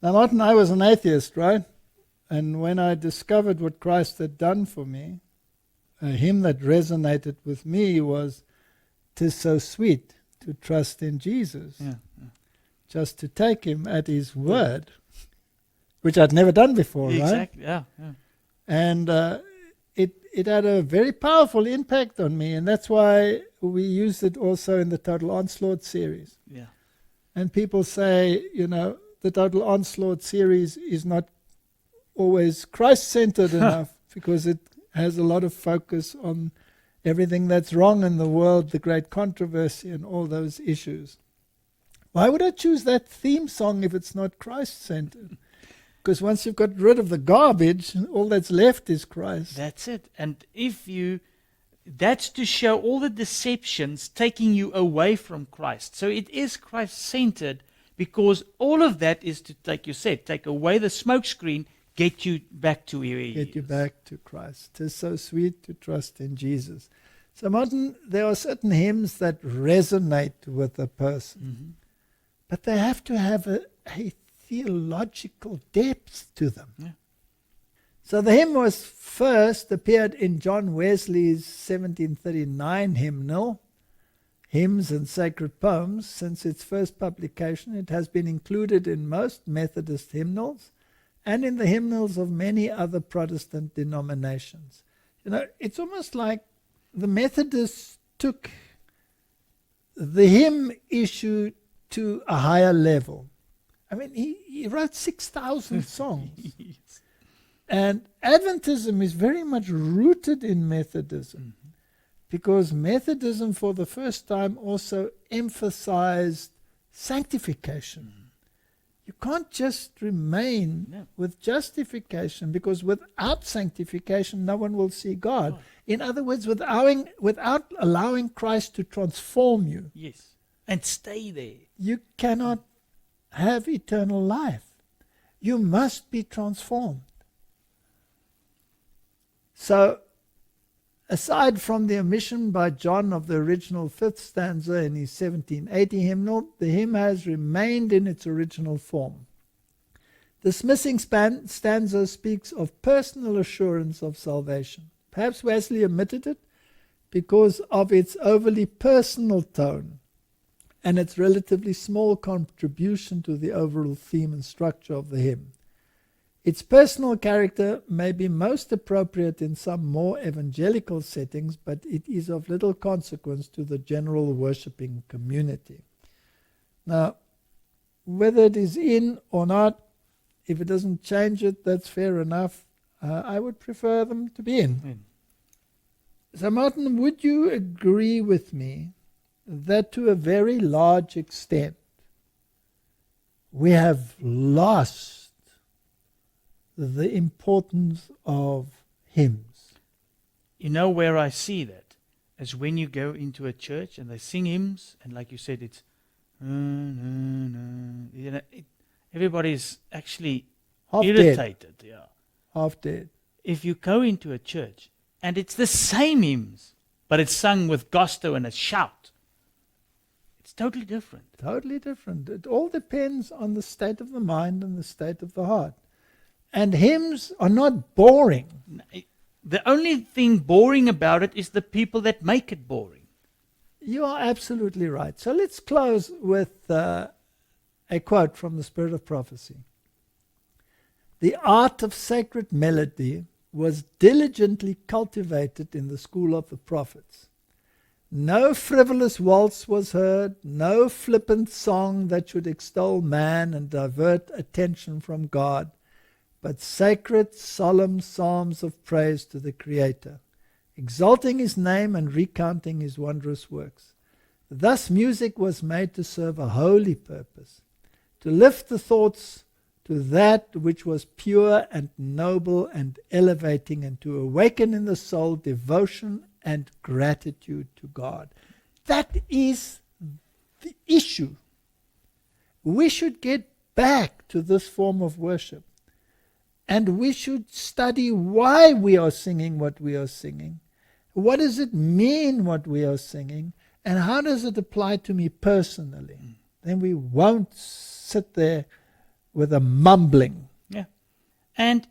Now, Martin, I was an atheist, right? And when I discovered what Christ had done for me, a hymn that resonated with me was, "'Tis so sweet to trust in Jesus." Yeah. Just to take him at his word, which I'd never done before, right? Exactly, yeah. And it had a very powerful impact on me, and that's why we used it also in the Total Onslaught series. Yeah. And people say, the Total Onslaught series is not always Christ-centered enough because it has a lot of focus on everything that's wrong in the world, the great controversy and all those issues. Why would I choose that theme song if it's not Christ-centered? Because once you've got rid of the garbage, all that's left is Christ. That's it. And that's to show all the deceptions taking you away from Christ. So it is Christ-centered because all of that is to, like you said, take away the smokescreen, get you back to where he is. Get you back to Christ. 'Tis so sweet to trust in Jesus. So Martin, there are certain hymns that resonate with a person. Mm-hmm. But they have to have a theological depth to them. Yeah. So the hymn was first appeared in John Wesley's 1739 hymnal, Hymns and Sacred Poems. Since its first publication, it has been included in most Methodist hymnals and in the hymnals of many other Protestant denominations. It's almost like the Methodists took the hymn issue to a higher level. I mean, he wrote 6,000 songs. Yes. And Adventism is very much rooted in Methodism, because Methodism for the first time also emphasized sanctification. You can't just remain with justification, because without sanctification no one will see God. In other words, without allowing Christ to transform you, Yes. And stay there. you cannot have eternal life. You must be transformed. So, aside from the omission by John of the original fifth stanza in his 1780 hymnal, the hymn has remained in its original form. This missing stanza speaks of personal assurance of salvation. Perhaps Wesley omitted it because of its overly personal tone and its relatively small contribution to the overall theme and structure of the hymn. Its personal character may be most appropriate in some more evangelical settings, but it is of little consequence to the general worshipping community. Now, whether it is in or not, if it doesn't change it, that's fair enough. I would prefer them to be in. So Martin, would you agree with me that to a very large extent we have lost the importance of hymns? You know where I see that is when you go into a church and they sing hymns, and like you said, it's everybody's actually Half irritated. dead. Yeah. Half dead. If you go into a church and it's the same hymns, but it's sung with gusto and a shout, it's totally different. Totally different. It all depends on the state of the mind and the state of the heart. And hymns are not boring. The only thing boring about it is the people that make it boring. You are absolutely right. So let's close with a quote from the Spirit of Prophecy. The art of sacred melody was diligently cultivated in the school of the prophets. No frivolous waltz was heard, no flippant song that should extol man and divert attention from God, but sacred, solemn psalms of praise to the Creator, exalting his name and recounting his wondrous works. Thus music was made to serve a holy purpose, to lift the thoughts to that which was pure and noble and elevating, and to awaken in the soul devotion and gratitude to God. That is the issue. We should get back to this form of worship. And we should study why we are singing what we are singing. What does it mean what we are singing? And how does it apply to me personally? Then we won't sit there with a mumbling. Yeah. And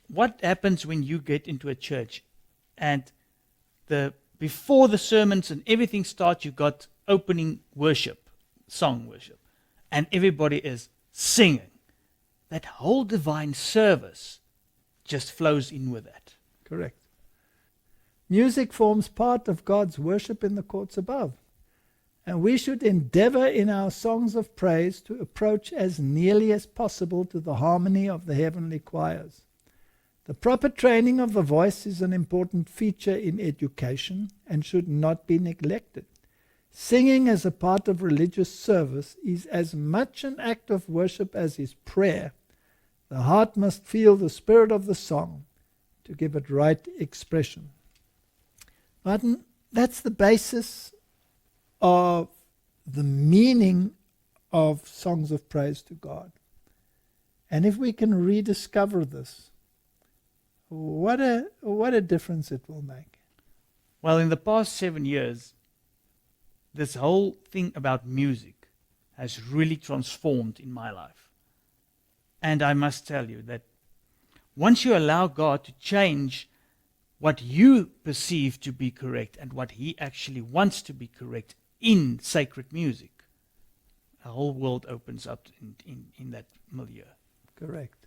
what happens when you get into a church and before the sermons and everything starts, you got opening worship, song worship, and everybody is singing. That whole divine service just flows in with that. Correct. Music forms part of God's worship in the courts above. And we should endeavor in our songs of praise to approach as nearly as possible to the harmony of the heavenly choirs. The proper training of the voice is an important feature in education and should not be neglected. Singing as a part of religious service is as much an act of worship as is prayer. The heart must feel the spirit of the song to give it right expression. Martin, that's the basis of the meaning of songs of praise to God. And if we can rediscover this, what a difference it will make. Well, in the past 7 years, this whole thing about music has really transformed in my life. And I must tell you that once you allow God to change what you perceive to be correct and what He actually wants to be correct in sacred music, a whole world opens up in that milieu. Correct.